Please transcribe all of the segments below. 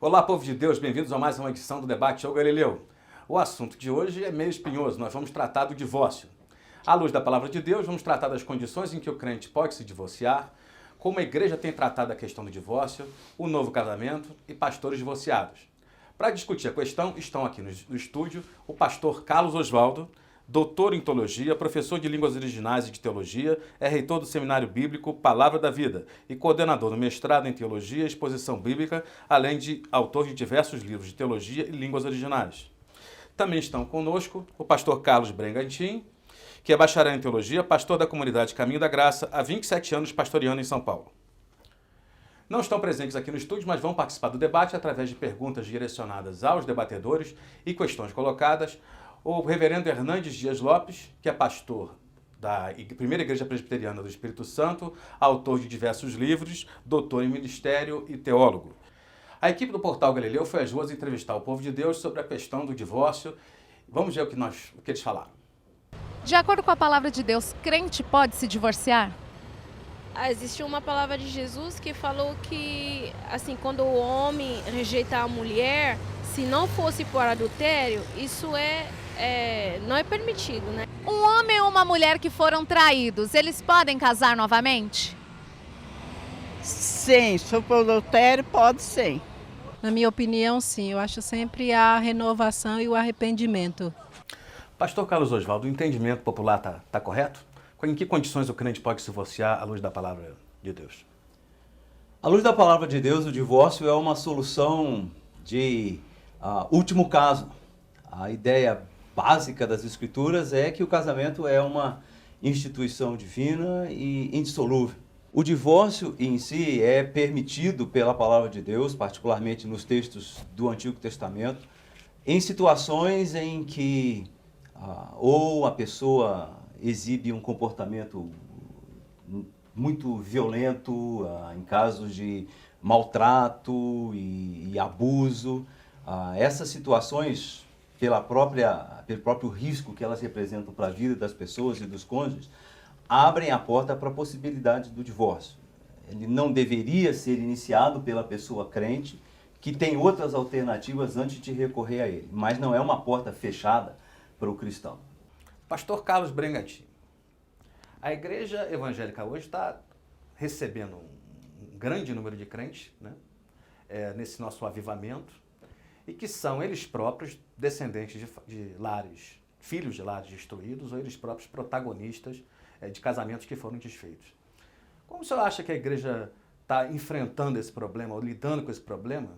Olá, povo de Deus, bem-vindos a mais uma edição do Debate Show Galileu. O assunto de hoje é meio espinhoso, nós vamos tratar do divórcio. À luz da palavra de Deus, vamos tratar das condições em que o crente pode se divorciar, como a igreja tem tratado a questão do divórcio, o novo casamento e pastores divorciados. Para discutir a questão, estão aqui no estúdio o pastor Carlos Osvaldo, doutor em teologia, professor de línguas originais e de teologia, é reitor do Seminário Bíblico Palavra da Vida e coordenador do mestrado em teologia e exposição bíblica, além de autor de diversos livros de teologia e línguas originais. Também estão conosco o pastor Carlos Brengantin, que é bacharel em teologia, pastor da comunidade Caminho da Graça, há 27 anos pastoreando em São Paulo. Não estão presentes aqui no estúdio, mas vão participar do debate através de perguntas direcionadas aos debatedores e questões colocadas. O reverendo Hernandes Dias Lopes, que é pastor da Primeira Igreja Presbiteriana do Espírito Santo, autor de diversos livros, doutor em ministério e teólogo. A equipe do Portal Galileu foi às ruas entrevistar o povo de Deus sobre a questão do divórcio. Vamos ver o que eles falaram. De acordo com a palavra de Deus, crente pode se divorciar? Existe uma palavra de Jesus que falou que, assim, quando o homem rejeita a mulher, se não fosse por adultério, isso não é permitido, né? Um homem ou uma mulher que foram traídos, eles podem casar novamente? Sim, se for adultério, pode sim. Na minha opinião, sim. Eu acho sempre a renovação e o arrependimento. Pastor Carlos Osvaldo, o entendimento popular está correto? Em que condições o crente pode se divorciar à luz da palavra de Deus? À luz da palavra de Deus, o divórcio é uma solução de último caso. A ideia básica das Escrituras é que o casamento é uma instituição divina e indissolúvel. O divórcio em si é permitido pela palavra de Deus, particularmente nos textos do Antigo Testamento, em situações em que ou a pessoa exibe um comportamento muito violento, em casos de maltrato e abuso. Essas situações, pelo próprio risco que elas representam para a vida das pessoas e dos cônjuges, abrem a porta para a possibilidade do divórcio. Ele não deveria ser iniciado pela pessoa crente, que tem outras alternativas antes de recorrer a ele, mas não é uma porta fechada para o cristão. Pastor Carlos Brengantin, a igreja evangélica hoje está recebendo um grande número de crentes, né, nesse nosso avivamento, e que são eles próprios descendentes de lares, filhos de lares destruídos, ou eles próprios protagonistas de casamentos que foram desfeitos. Como o senhor acha que a igreja está enfrentando esse problema, ou lidando com esse problema?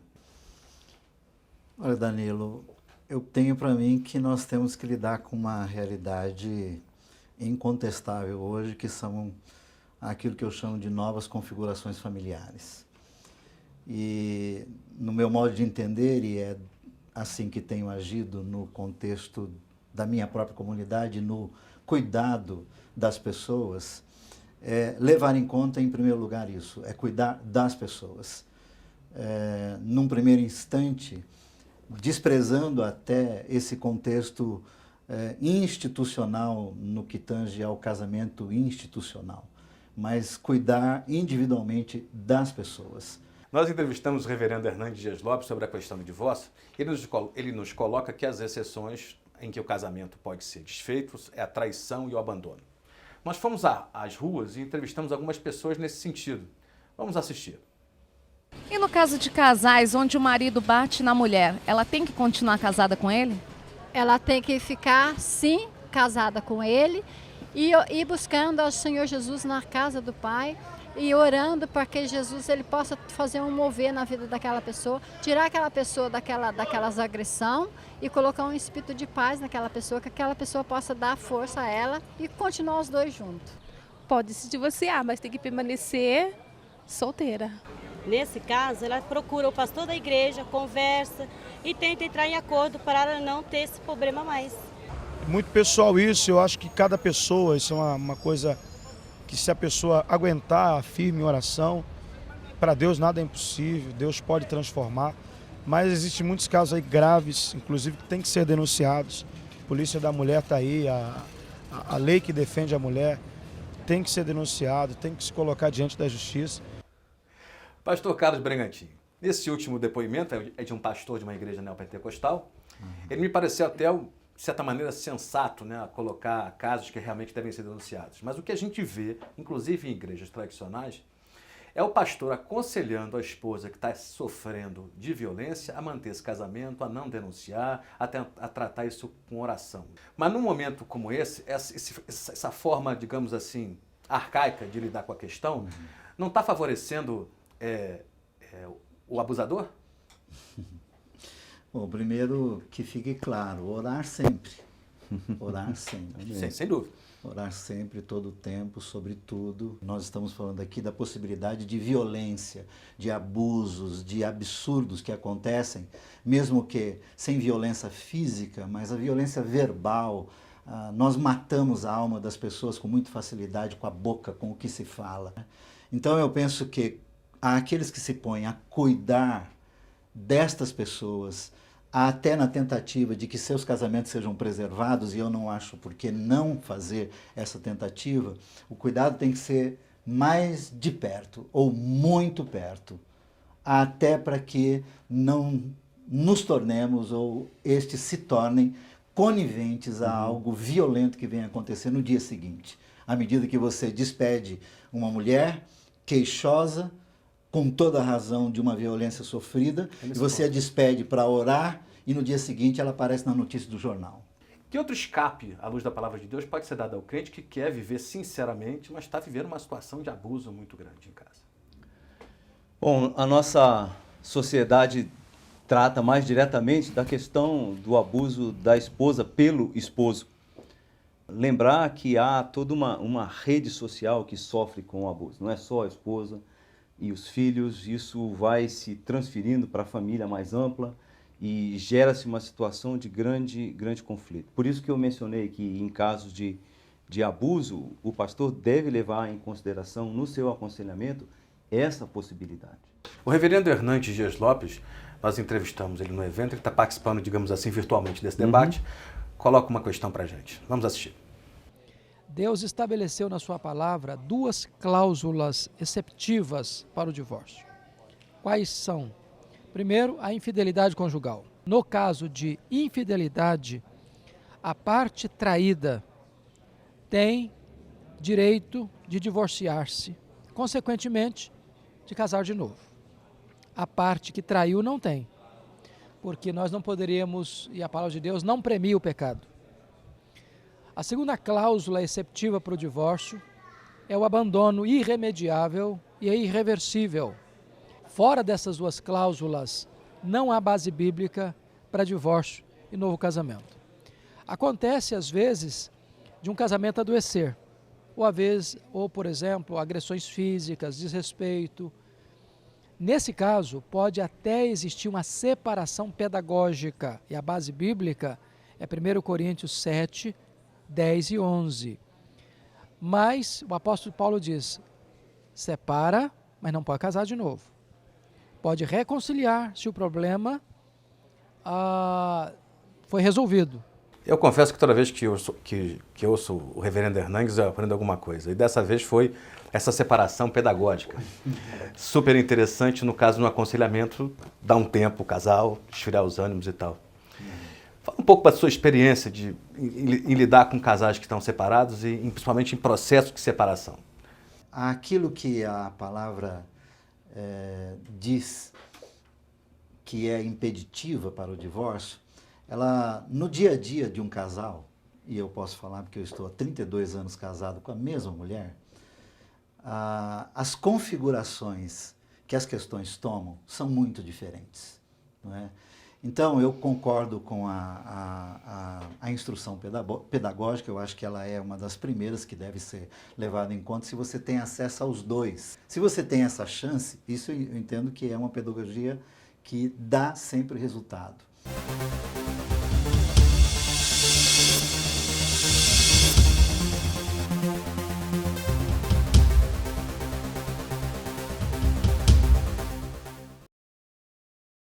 Olha, Danilo, eu tenho para mim que nós temos que lidar com uma realidade incontestável hoje, que são aquilo que eu chamo de novas configurações familiares. E no meu modo de entender, e é assim que tenho agido no contexto da minha própria comunidade, no cuidado das pessoas, levar em conta, em primeiro lugar, isso, é cuidar das pessoas. Num primeiro instante, desprezando até esse contexto institucional no que tange ao casamento institucional, mas cuidar individualmente das pessoas. Nós entrevistamos o reverendo Hernandes Dias Lopes sobre a questão do divórcio. Ele nos coloca que as exceções em que o casamento pode ser desfeito é a traição e o abandono. Nós fomos às ruas e entrevistamos algumas pessoas nesse sentido. Vamos assistir. E no caso de casais onde o marido bate na mulher, ela tem que continuar casada com ele? Ela tem que ficar, sim, casada com ele e ir buscando ao Senhor Jesus na casa do Pai e orando para que Jesus ele possa fazer um mover na vida daquela pessoa, tirar aquela pessoa daquelas agressão e colocar um espírito de paz naquela pessoa, que aquela pessoa possa dar força a ela e continuar os dois juntos. Pode se divorciar, mas tem que permanecer solteira. Nesse caso, ela procura o pastor da igreja, conversa e tenta entrar em acordo para ela não ter esse problema mais. Muito pessoal isso, eu acho que cada pessoa, isso é uma coisa que se a pessoa aguentar firme em oração, para Deus nada é impossível, Deus pode transformar, mas existem muitos casos aí graves, inclusive que tem que ser denunciados. A Polícia da Mulher está aí, a lei que defende a mulher tem que ser denunciado, tem que se colocar diante da justiça. Pastor Carlos Brengantin, Esse último depoimento é de um pastor de uma igreja neopentecostal. Ele me pareceu até, de certa maneira, sensato, né, a colocar casos que realmente devem ser denunciados. Mas o que a gente vê, inclusive em igrejas tradicionais, é o pastor aconselhando a esposa que está sofrendo de violência a manter esse casamento, a não denunciar, a tratar isso com oração. Mas num momento como esse, essa forma, digamos assim, arcaica de lidar com a questão, não está favorecendo o abusador? Bom, primeiro que fique claro, orar sempre. Orar sempre. Sim, sem dúvida. Orar sempre, todo o tempo, sobre tudo. Nós estamos falando aqui da possibilidade de violência, de abusos, de absurdos que acontecem, mesmo que sem violência física, mas a violência verbal. Nós matamos a alma das pessoas com muita facilidade, com a boca, com o que se fala. Então eu penso que aqueles que se põem a cuidar destas pessoas, até na tentativa de que seus casamentos sejam preservados, e eu não acho por que não fazer essa tentativa, o cuidado tem que ser mais de perto, ou muito perto, até para que não nos tornemos, ou estes se tornem, coniventes a algo violento que venha acontecer no dia seguinte. À medida que você despede uma mulher queixosa, com toda a razão de uma violência sofrida, e você a despede para orar, e no dia seguinte ela aparece na notícia do jornal. Que outro escape, à luz da palavra de Deus, pode ser dado ao crente que quer viver sinceramente, mas está vivendo uma situação de abuso muito grande em casa? Bom, a nossa sociedade trata mais diretamente da questão do abuso da esposa pelo esposo. Lembrar que há toda uma rede social que sofre com o abuso, não é só a esposa e os filhos, isso vai se transferindo para a família mais ampla e gera-se uma situação de grande conflito. Por isso que eu mencionei que em casos de abuso, o pastor deve levar em consideração no seu aconselhamento essa possibilidade. O reverendo Hernandes Dias Lopes, nós entrevistamos ele no evento, ele está participando, digamos assim, virtualmente desse debate, coloca uma questão para a gente. Vamos assistir. Deus estabeleceu na sua palavra 2 cláusulas exceptivas para o divórcio. Quais são? Primeiro, a infidelidade conjugal. No caso de infidelidade, a parte traída tem direito de divorciar-se, consequentemente, de casar de novo. A parte que traiu não tem, porque nós não poderíamos, e a palavra de Deus não premia o pecado. A segunda cláusula exceptiva para o divórcio é o abandono irremediável e irreversível. Fora dessas 2 cláusulas, não há base bíblica para divórcio e novo casamento. Acontece, às vezes, de um casamento adoecer, ou por exemplo, agressões físicas, desrespeito. Nesse caso, pode até existir uma separação pedagógica, e a base bíblica é 1 Coríntios 7, 10 e 11. Mas o apóstolo Paulo diz, separa, mas não pode casar de novo. Pode reconciliar se o problema foi resolvido. Eu confesso que toda vez que eu ouço o reverendo Hernandes, eu aprendo alguma coisa. E dessa vez foi essa separação pedagógica. Super interessante, no caso, no aconselhamento, dar um tempo, o casal, esfriar os ânimos e tal. Fala um pouco da sua experiência em lidar com casais que estão separados e principalmente em processo de separação. Aquilo que a palavra diz que é impeditiva para o divórcio, ela, no dia a dia de um casal, e eu posso falar porque eu estou há 32 anos casado com a mesma mulher, as configurações que as questões tomam são muito diferentes, não é? Então, eu concordo com a instrução pedagógica, eu acho que ela é uma das primeiras que deve ser levada em conta se você tem acesso aos 2. Se você tem essa chance, isso eu entendo que é uma pedagogia que dá sempre resultado.